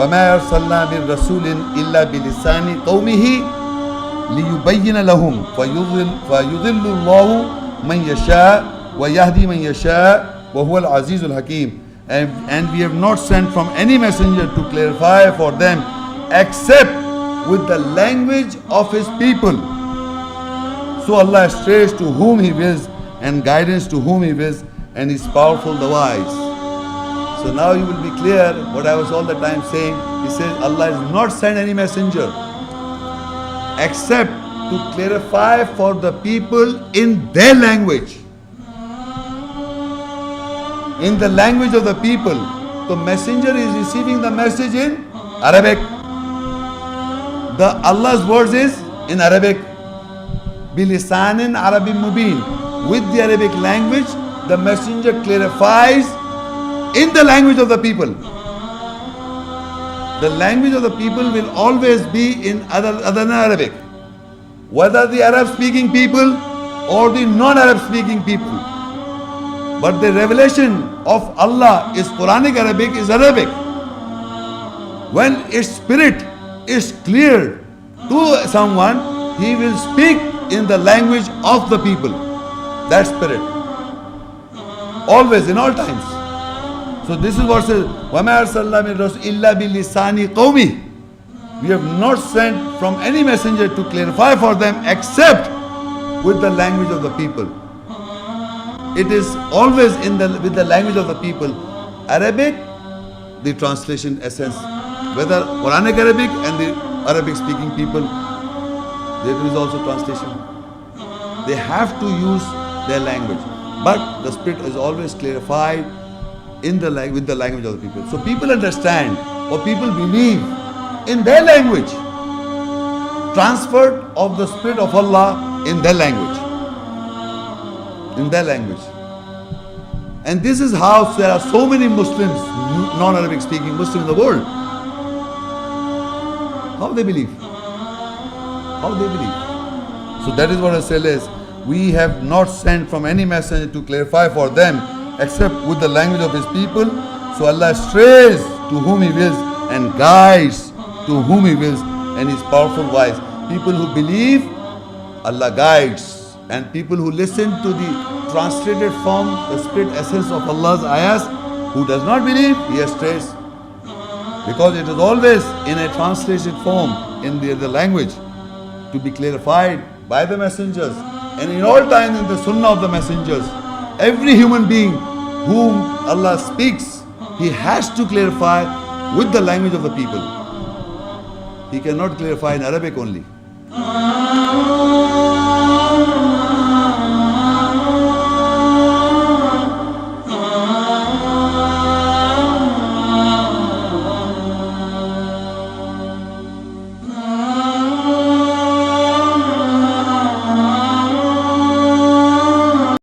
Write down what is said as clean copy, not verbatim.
وَمَا أَرْسَلْنَا مِن رَسُولٍ إِلَّا بِلِسَانِ قَوْمِهِ لِيُبَيِّنَ لَهُمْ فَيُضِلُّ اللَّهُ مَن يَشَاءُ وَيَهْدِي مَن يَشَاءُ وَهُوَ الْعَزِيزُ الْحَكِيمُ. And we have not sent from any messenger to clarify for them except with the language of his people. So Allah strays to whom he wills and guidance to whom he wills, and is powerful the wise. So now you will be clear what I was all the time saying. He says Allah has not sent any messenger except to clarify for the people in their language. In the language of the people. The messenger is receiving the message in Arabic. The Allah's words is in Arabic. Bilisanin Arabi Mubin. With the Arabic language, the messenger clarifies in the language of the people. The language of the people will always be in other than Arabic. Whether the Arab speaking people or the non-Arab speaking people. But the revelation of Allah is Quranic Arabic, is Arabic. When its spirit is clear to someone, he will speak in the language of the people. That spirit. Always, in all times. So this is what says, وَمَا أَرْسَلْنَا مِن رَسُولٍ إِلَّا بِلِسَانِ قَوْمِهِ. We have not sent from any messenger to clarify for them except with the language of the people. It is always with the language of the people. Arabic, the translation essence. Whether Quranic Arabic and the Arabic speaking people, there is also translation. They have to use their language. But the spirit is always clarified with the language of the people. So people understand or people believe in their language. Transferred of the spirit of Allah in their language. In their language. And this is how there are so many Muslims, non-Arabic speaking Muslims in the world. How they believe? How they believe? So that is what I say is, we have not sent from any messenger to clarify for them except with the language of his people. So Allah strays to whom he wills and guides to whom he wills, and is powerful wise. People who believe, Allah guides. And people who listen to the translated form, the spirit essence of Allah's ayahs, who does not believe, he strays. Because it is always in a translated form in the language to be clarified by the messengers. And in all times in the sunnah of the messengers, every human being whom Allah speaks, he has to clarify with the language of the people. He cannot clarify in Arabic only.